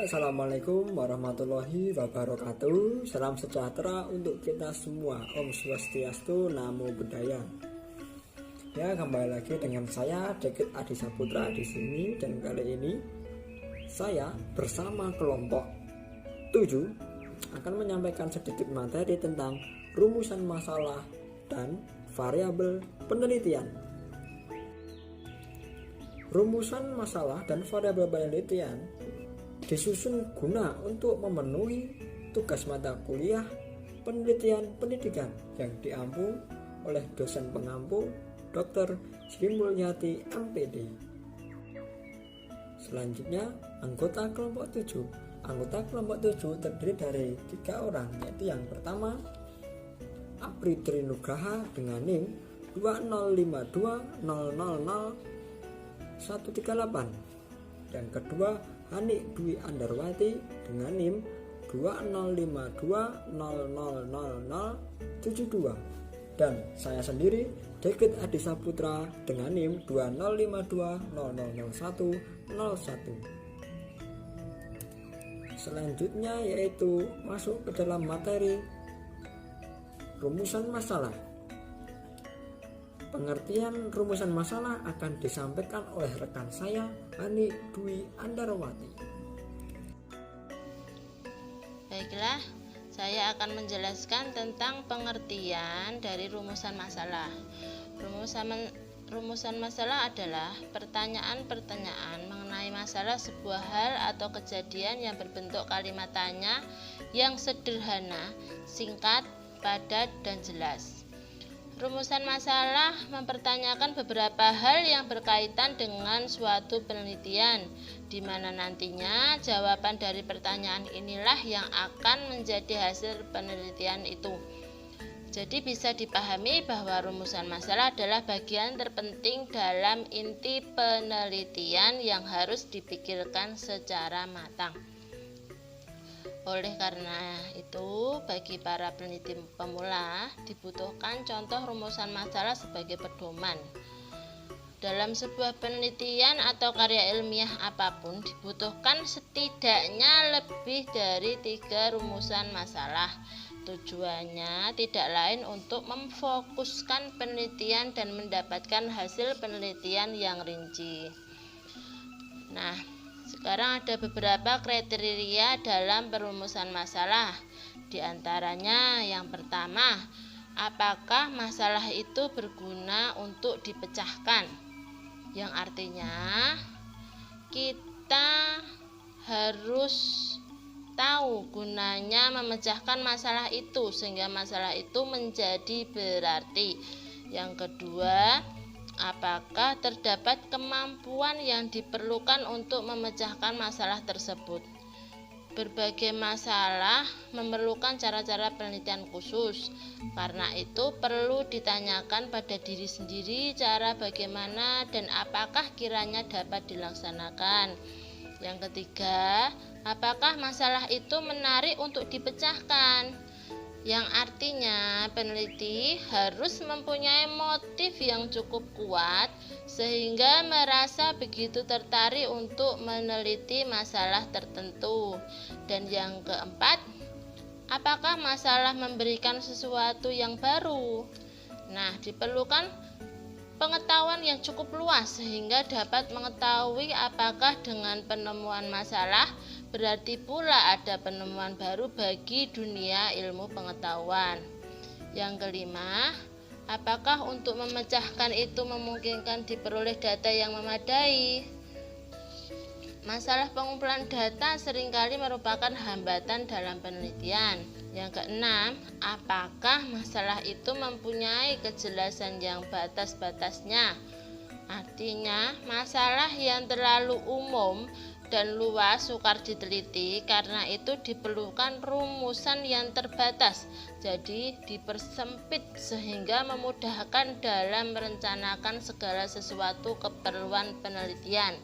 Assalamualaikum warahmatullahi wabarakatuh. Salam sejahtera untuk kita semua. Om Swastiastu, Namo Buddhaya. Ya, kembali lagi dengan saya Dekit Adi Saputra di sini, dan kali ini saya bersama kelompok 7 akan menyampaikan sedikit materi tentang rumusan masalah dan variabel penelitian. Rumusan masalah dan variabel penelitian disusun guna untuk memenuhi tugas mata kuliah penelitian pendidikan yang diampu oleh dosen pengampu Dr. Sri Mulyati MPD. Selanjutnya, anggota kelompok 7. Anggota kelompok 7 terdiri dari 3 orang, yaitu yang pertama Apri Trinugraha dengan NIM 20520000138. Yang kedua, Hanik Dwi Andarwati dengan NIM 20520000072, dan saya sendiri Dekit Adi Saputra dengan NIM 20520000101. Selanjutnya yaitu masuk ke dalam materi rumusan masalah. Pengertian rumusan masalah akan disampaikan oleh rekan saya, Hanik Dwi Andarwati. Baiklah, saya akan menjelaskan tentang pengertian dari rumusan masalah. Rumusan masalah adalah pertanyaan-pertanyaan mengenai masalah sebuah hal atau kejadian yang berbentuk kalimat tanya yang sederhana, singkat, padat, dan jelas. Rumusan masalah mempertanyakan beberapa hal yang berkaitan dengan suatu penelitian, di mana nantinya jawaban dari pertanyaan inilah yang akan menjadi hasil penelitian itu. Jadi bisa dipahami bahwa rumusan masalah adalah bagian terpenting dalam inti penelitian yang harus dipikirkan secara matang. Oleh karena itu, bagi para peneliti pemula dibutuhkan contoh rumusan masalah sebagai pedoman. Dalam sebuah penelitian atau karya ilmiah apapun dibutuhkan setidaknya lebih dari 3 rumusan masalah. Tujuannya tidak lain untuk memfokuskan penelitian dan mendapatkan hasil penelitian yang rinci. Nah, sekarang ada beberapa kriteria dalam perumusan masalah. Di antaranya yang pertama, apakah masalah itu berguna untuk dipecahkan? Yang artinya kita harus tahu gunanya memecahkan masalah itu sehingga masalah itu menjadi berarti. Yang kedua, apakah terdapat kemampuan yang diperlukan untuk memecahkan masalah tersebut? Berbagai masalah memerlukan cara-cara penelitian khusus. Karena itu perlu ditanyakan pada diri sendiri cara bagaimana dan apakah kiranya dapat dilaksanakan. Yang ketiga, apakah masalah itu menarik untuk dipecahkan? Yang artinya peneliti harus mempunyai motif yang cukup kuat sehingga merasa begitu tertarik untuk meneliti masalah tertentu. Dan yang keempat, apakah masalah memberikan sesuatu yang baru? Nah, diperlukan pengetahuan yang cukup luas sehingga dapat mengetahui apakah dengan penemuan masalah berarti pula ada penemuan baru bagi dunia ilmu pengetahuan. Yang kelima, apakah untuk memecahkan itu memungkinkan diperoleh data yang memadai? Masalah pengumpulan data seringkali merupakan hambatan dalam penelitian. Yang keenam, apakah masalah itu mempunyai kejelasan yang batas-batasnya? Artinya, masalah yang terlalu umum dan luas sukar diteliti, karena itu diperlukan rumusan yang terbatas, jadi dipersempit sehingga memudahkan dalam merencanakan segala sesuatu keperluan penelitian.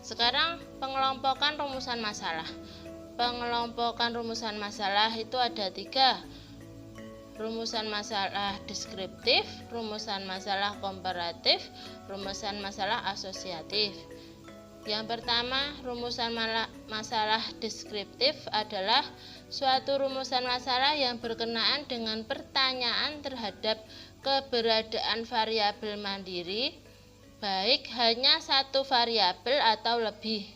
Sekarang pengelompokan rumusan masalah. Pengelompokan rumusan masalah itu ada 3. Rumusan masalah deskriptif, rumusan masalah komparatif, rumusan masalah asosiatif. Yang pertama, rumusan masalah deskriptif adalah suatu rumusan masalah yang berkenaan dengan pertanyaan terhadap keberadaan variabel mandiri, baik hanya satu variabel atau lebih.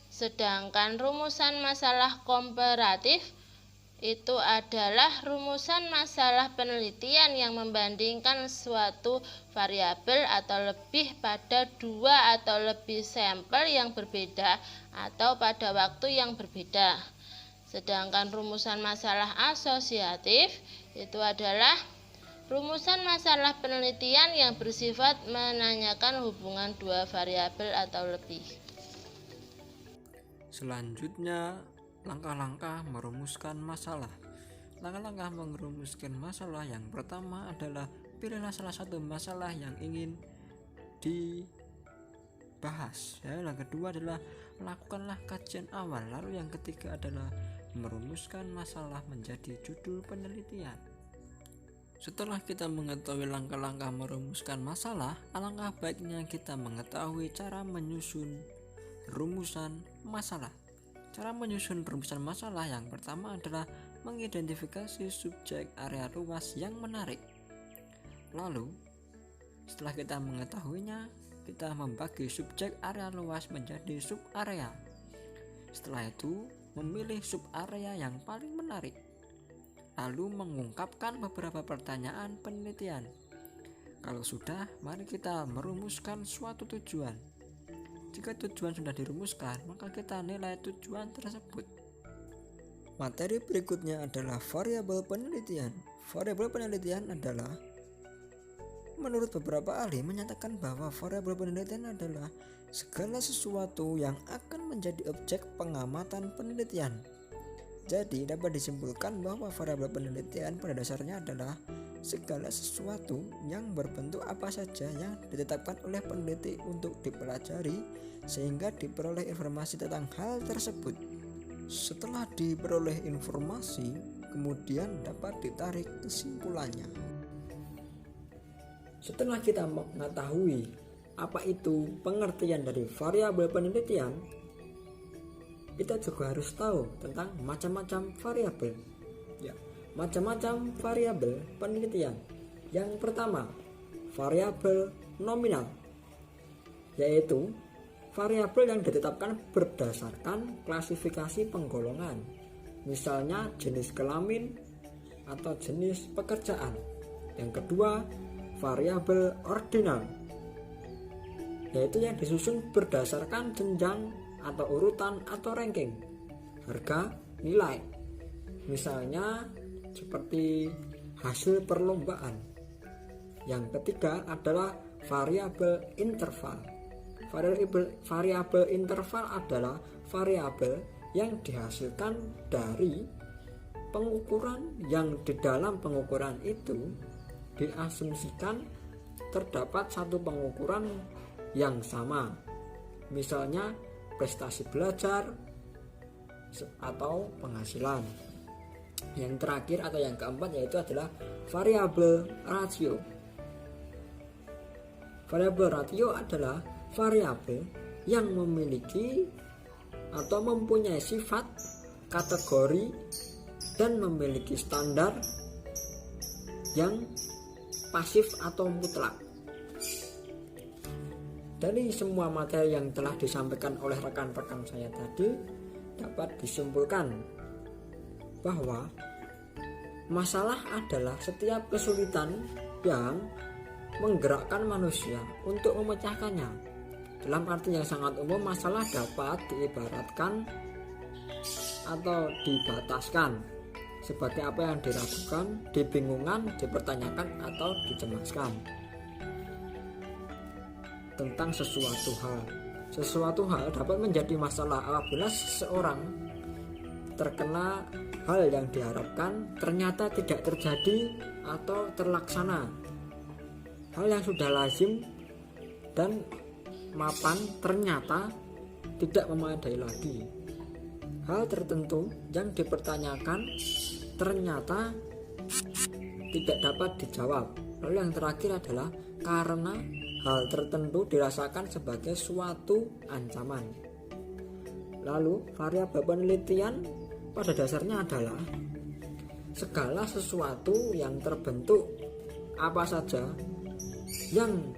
Sedangkan rumusan masalah komparatif itu adalah rumusan masalah penelitian yang membandingkan suatu variabel atau lebih pada dua atau lebih sampel yang berbeda atau pada waktu yang berbeda. Sedangkan rumusan masalah asosiatif itu adalah rumusan masalah penelitian yang bersifat menanyakan hubungan dua variabel atau lebih. Selanjutnya, langkah-langkah merumuskan masalah. Langkah-langkah merumuskan masalah yang pertama adalah pilihlah salah satu masalah yang ingin dibahas. Yang kedua adalah lakukanlah kajian awal. Lalu yang ketiga adalah merumuskan masalah menjadi judul penelitian. Setelah kita mengetahui langkah-langkah merumuskan masalah, alangkah baiknya kita mengetahui cara menyusun rumusan masalah. Cara menyusun rumusan masalah yang pertama adalah mengidentifikasi subjek area luas yang menarik. Lalu, setelah kita mengetahuinya, kita membagi subjek area luas menjadi sub-area. Setelah itu, memilih sub-area yang paling menarik. Lalu mengungkapkan beberapa pertanyaan penelitian. Kalau sudah, mari kita merumuskan suatu tujuan. Jika tujuan sudah dirumuskan, maka kita nilai tujuan tersebut. Materi berikutnya adalah variabel penelitian. Variabel penelitian adalah, menurut beberapa ahli menyatakan bahwa variabel penelitian adalah segala sesuatu yang akan menjadi objek pengamatan penelitian. Jadi dapat disimpulkan bahwa variabel penelitian pada dasarnya adalah segala sesuatu yang berbentuk apa saja yang ditetapkan oleh peneliti untuk dipelajari sehingga diperoleh informasi tentang hal tersebut. Setelah diperoleh informasi, kemudian dapat ditarik kesimpulannya. Setelah kita mengetahui apa itu pengertian dari variabel penelitian, kita juga harus tahu tentang macam-macam variabel. Macam-macam variabel penelitian. Yang pertama, variabel nominal, yaitu variabel yang ditetapkan berdasarkan klasifikasi penggolongan, misalnya jenis kelamin atau jenis pekerjaan. Yang kedua, variabel ordinal, yaitu yang disusun berdasarkan jenjang atau urutan atau ranking, harga, nilai, misalnya seperti hasil perlombaan. Yang ketiga adalah variabel interval. Variabel interval adalah variabel yang dihasilkan dari pengukuran yang di dalam pengukuran itu diasumsikan terdapat satu pengukuran yang sama, misalnya prestasi belajar atau penghasilan. Yang terakhir atau yang keempat yaitu adalah variabel rasio. Variabel rasio adalah variabel yang memiliki atau mempunyai sifat, kategori, dan memiliki standar yang pasif atau mutlak. Dari semua materi yang telah disampaikan oleh rekan-rekan saya tadi, dapat disimpulkan bahwa masalah adalah setiap kesulitan yang menggerakkan manusia untuk memecahkannya. Dalam arti yang sangat umum, masalah dapat diibaratkan atau dibataskan sebagai apa yang diragukan, dibingungkan, dipertanyakan, atau dicemaskan tentang sesuatu hal. Sesuatu hal dapat menjadi masalah apabila seseorang terkena hal yang diharapkan ternyata tidak terjadi atau terlaksana. Hal yang sudah lazim dan mapan ternyata tidak memadai lagi. Hal tertentu yang dipertanyakan ternyata tidak dapat dijawab. Lalu yang terakhir adalah karena hal tertentu dirasakan sebagai suatu ancaman. Lalu, variabel penelitian pada dasarnya adalah segala sesuatu yang terbentuk apa saja yang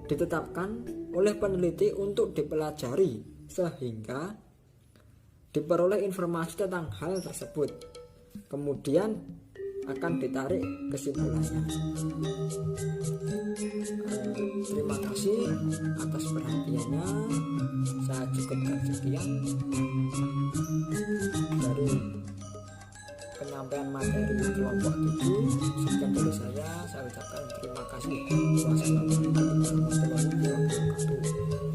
ditetapkan oleh peneliti untuk dipelajari sehingga diperoleh informasi tentang hal tersebut, kemudian akan ditarik kesimpulannya. Terima kasih atas perhatiannya. Saya cukupkan sekian dari penyampaian materi kelompok 7. Sekian dari saya ucapkan terima kasih. Wassalamualaikum warahmatullahi wabarakatuh.